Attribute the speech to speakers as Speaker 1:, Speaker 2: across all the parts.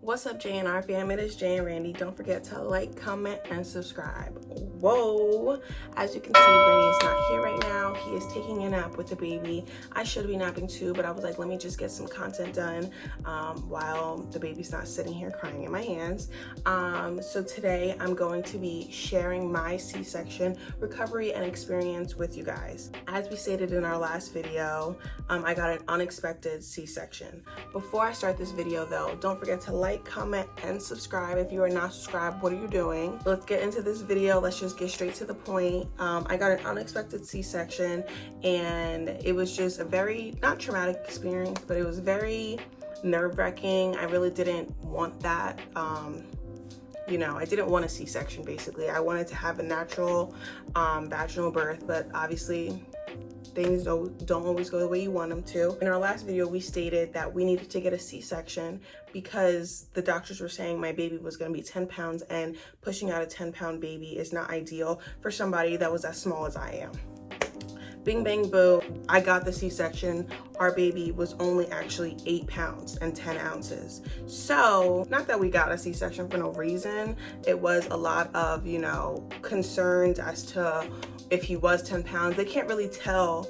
Speaker 1: What's up, JNR fam? It is Jay and Randy. Don't forget to like, comment, and subscribe. Whoa! As you can see, Randy is not here right now. He is taking a nap with the baby. I should be napping too, but I was like, let me just get some content done while the baby's not sitting here crying in my hands. So today I'm going to be sharing my C-section recovery and experience with you guys. As we stated in our last video, I got an unexpected C-section. Before I start this video though, don't forget to like, comment, and subscribe. If you are not subscribed, what are you doing? Let's get into this video. Let's just get straight to the point. I got an unexpected C-section and it was just a very, not traumatic experience, but it was very nerve-wracking. I really didn't want that. I didn't want a C-section basically. I wanted to have a natural vaginal birth, but obviously things don't always go the way you want them to. In our last video, we stated that we needed to get a C-section because the doctors were saying my baby was gonna be 10 pounds and pushing out a 10-pound baby is not ideal for somebody that was as small as I am. Bing, bang, boom, I got the C-section. Our baby was only actually 8 pounds and 10 ounces. So, not that we got a C-section for no reason. It was a lot of, concerns as to if he was 10 pounds. They can't really tell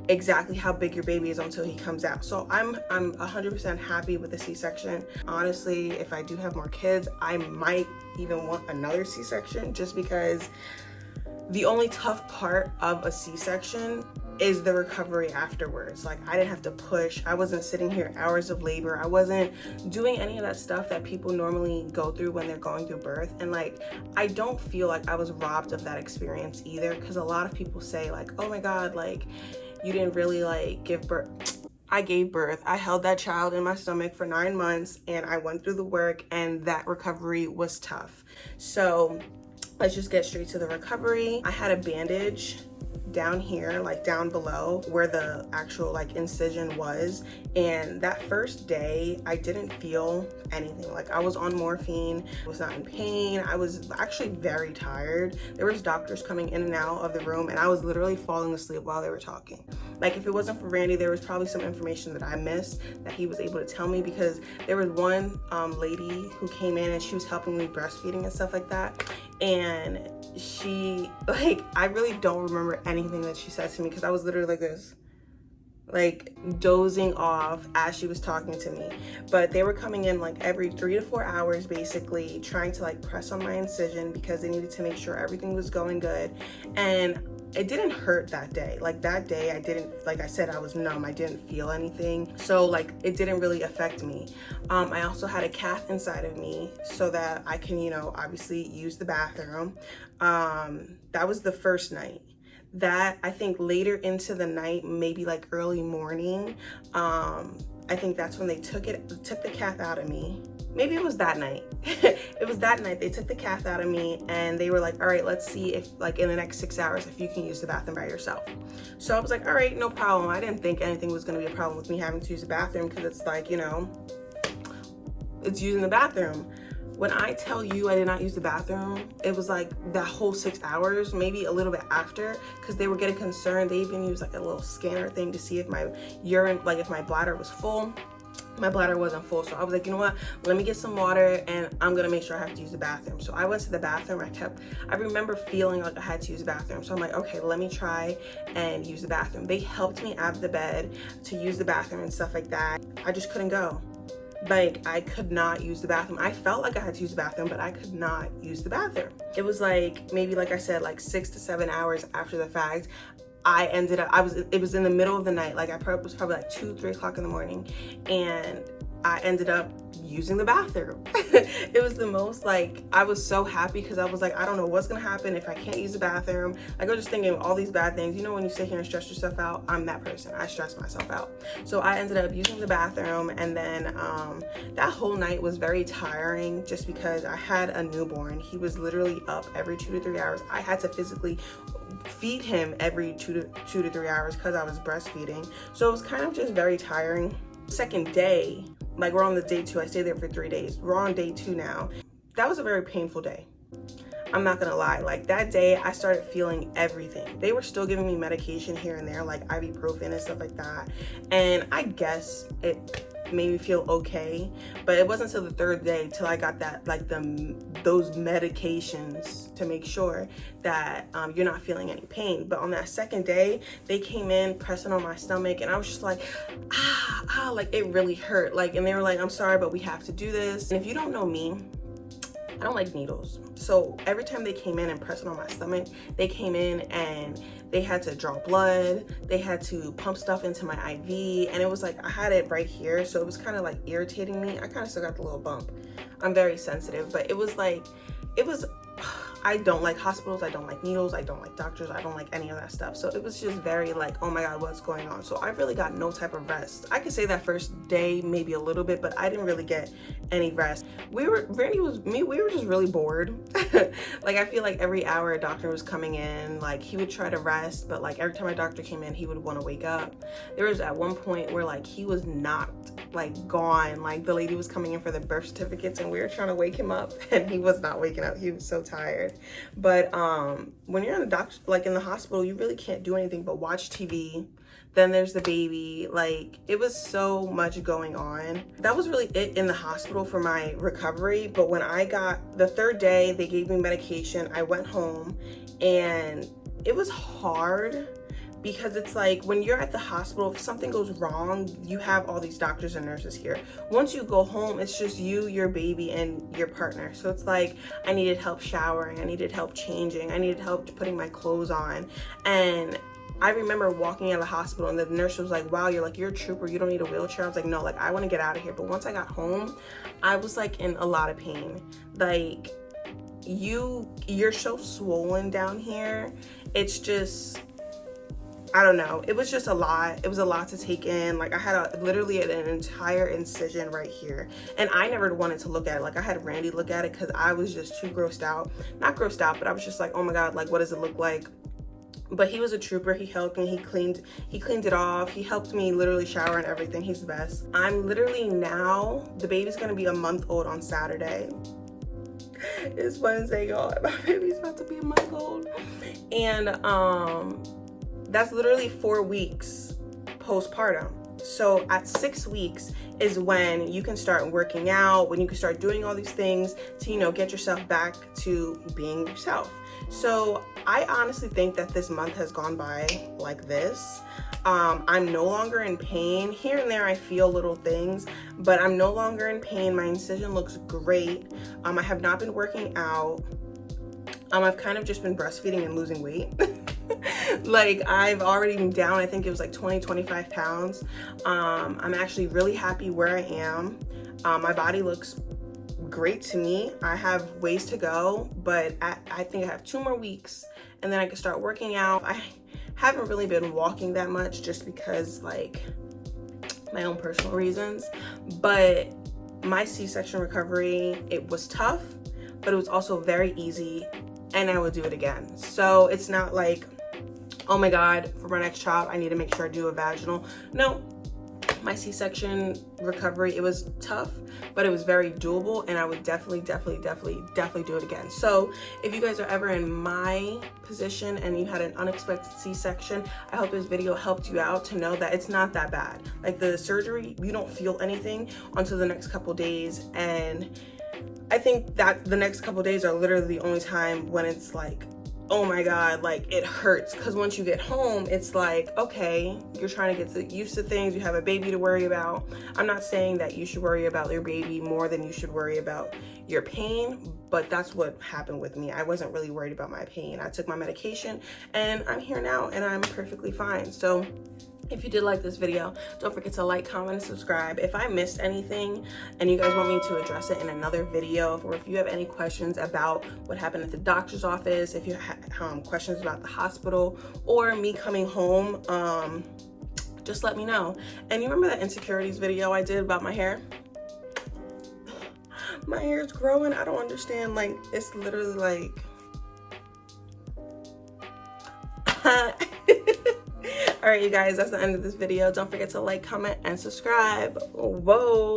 Speaker 1: exactly how big your baby is until he comes out. So I'm 100% happy with the C-section. Honestly, if I do have more kids, I might even want another C-section just because the only tough part of a C-section is the recovery afterwards. Like, I didn't have to push. I wasn't sitting here hours of labor. I wasn't doing any of that stuff that people normally go through when they're going through birth. And I don't feel like I was robbed of that experience either, because a lot of people say oh my God, you didn't really give birth. I gave birth. I held that child in my stomach for 9 months and I went through the work, and that recovery was tough. So let's just get straight to the recovery. I had a bandage down here, down below where the actual incision was, and that first day I didn't feel anything. I was on morphine, was not in pain. I was actually very tired. There was doctors coming in and out of the room and I was literally falling asleep while they were talking. If it wasn't for Randy, there was probably some information that I missed that he was able to tell me, because there was one lady who came in and she was helping me breastfeeding and stuff like that, and she I really don't remember anything that she said to me, because I was literally like this, dozing off as she was talking to me. But they were coming in every 3 to 4 hours basically, trying to press on my incision because they needed to make sure everything was going good. And it didn't hurt that day. That day I didn't, I said, I was numb. I didn't feel anything. So it didn't really affect me. I also had a cath inside of me so that I can, obviously use the bathroom. That was the first night. That, I think later into the night, maybe early morning, I think that's when they took the cath out of me. Maybe it was that night. It was that night they took the cath out of me, and they were like, all right, let's see if in the next 6 hours if you can use the bathroom by yourself. So I was like, all right, no problem. I didn't think anything was going to be a problem with me having to use the bathroom, because it's it's using the bathroom. When I tell you I did not use the bathroom, it was that whole 6 hours, maybe a little bit after, because they were getting concerned. They even used a little scanner thing to see if my urine, if my bladder was full. My bladder wasn't full, so I was like, you know what, let me get some water and I'm gonna make sure I have to use the bathroom. So I went to the bathroom. I remember feeling like I had to use the bathroom, so I'm like, okay, let me try and use the bathroom. They helped me out of the bed to use the bathroom and stuff like that. I just couldn't go. I could not use the bathroom. I felt like I had to use the bathroom, but I could not use the bathroom. It was maybe, I said, 6 to 7 hours after the fact. I ended up, it was in the middle of the night. It was probably 2, 3 o'clock in the morning, and I ended up using the bathroom. It was the most, I was so happy, because I was I don't know what's gonna happen if I can't use the bathroom. I was just thinking all these bad things. When you sit here and stress yourself out, I'm that person. I stress myself out. So I ended up using the bathroom, and then that whole night was very tiring, just because I had a newborn. He was literally up every 2 to 3 hours. I had to physically feed him every 2 to 3 hours because I was breastfeeding. So it was kind of just very tiring. Second day, we're on the day 2. I stayed there for 3 days. We're on day 2 now. That was a very painful day. I'm not gonna lie, like that day I started feeling everything. They were still giving me medication here and there, like ibuprofen and stuff like that. And I guess it made me feel okay. But it wasn't until the third day till I got that, like those medications to make sure that you're not feeling any pain. But on that second day, they came in pressing on my stomach, and I was just like, like it really hurt. Like, and they were like, I'm sorry, but we have to do this. And if you don't know me, I don't like needles. So every time they came in and pressed on my stomach, they came in and they had to draw blood, they had to pump stuff into my IV, and it was like I had it right here, so it was kind of like irritating me. I kind of still got the little bump. I'm very sensitive, but it was like, I don't like hospitals, I don't like needles, I don't like doctors, I don't like any of that stuff. So it was just very like, oh my God, what's going on? So I really got no type of rest. I could say that first day, maybe a little bit, but I didn't really get any rest. Randy was me, we were just really bored. Like, I feel like every hour a doctor was coming in, like he would try to rest, but like every time a doctor came in, he would want to wake up. There was at one point where like he was knocked, like gone. Like the lady was coming in for the birth certificates and we were trying to wake him up and he was not waking up. He was so tired. But when you're in the doctor, like in the hospital, you really can't do anything but watch TV. Then there's the baby. Like, it was so much going on. That was really it in the hospital for my recovery. But when I got the third day, they gave me medication. I went home and it was hard because it's like when you're at the hospital, if something goes wrong, you have all these doctors and nurses here. Once you go home, it's just you, your baby, and your partner. So it's like I needed help showering, I needed help changing, I needed help putting my clothes on. And I remember walking out of the hospital and the nurse was like, wow, you're a trooper, you don't need a wheelchair. I was like, no, like I want to get out of here. But once I got home, I was like in a lot of pain. Like you're so swollen down here. It's just, I don't know. It was just a lot. It was a lot to take in. Like I had literally an entire incision right here. And I never wanted to look at it. Like I had Randy look at it because I was just too grossed out. Not grossed out, but I was just like, oh my God, like what does it look like? But he was a trooper. He helped me. He cleaned it off. He helped me literally shower and everything. He's the best. I'm literally now, the baby's gonna be a month old on Saturday. It's Wednesday, y'all. My baby's about to be a month old. And that's literally 4 weeks postpartum. So at 6 weeks is when you can start working out, when you can start doing all these things to, you know, get yourself back to being yourself. So I honestly think that this month has gone by like this. I'm no longer in pain. Here and there I feel little things, but I'm no longer in pain. My incision looks great. I have not been working out. I've kind of just been breastfeeding and losing weight. Like I've already been down, I think it was like 25 pounds. I'm actually really happy where I am. My body looks great to me. I have ways to go, but I think I have 2 more weeks and then I can start working out. I haven't really been walking that much just because like my own personal reasons, but my C-section recovery, it was tough, but it was also very easy and I would do it again. So it's not like, oh my God, for my next child, I need to make sure I do a vaginal. No, my C-section recovery, it was tough, but it was very doable and I would definitely do it again. So if you guys are ever in my position and you had an unexpected C-section, I hope this video helped you out to know that it's not that bad. Like the surgery, you don't feel anything until the next couple days. And I think that the next couple days are literally the only time when it's like, oh my God, like it hurts. Because once you get home, it's like, okay, you're trying to get used to things. You have a baby to worry about. I'm not saying that you should worry about your baby more than you should worry about your pain, but that's what happened with me. I wasn't really worried about my pain. I took my medication and I'm here now and I'm perfectly fine. So if you did like this video, don't forget to like, comment, and subscribe. If I missed anything and you guys want me to address it in another video, or if you have any questions about what happened at the doctor's office, if you have questions about the hospital or me coming home, just let me know. And you remember that insecurities video I did about my hair? My hair is growing. I don't understand. Like, it's literally like... All right, you guys, that's the end of this video. Don't forget to like, comment, and subscribe. Whoa.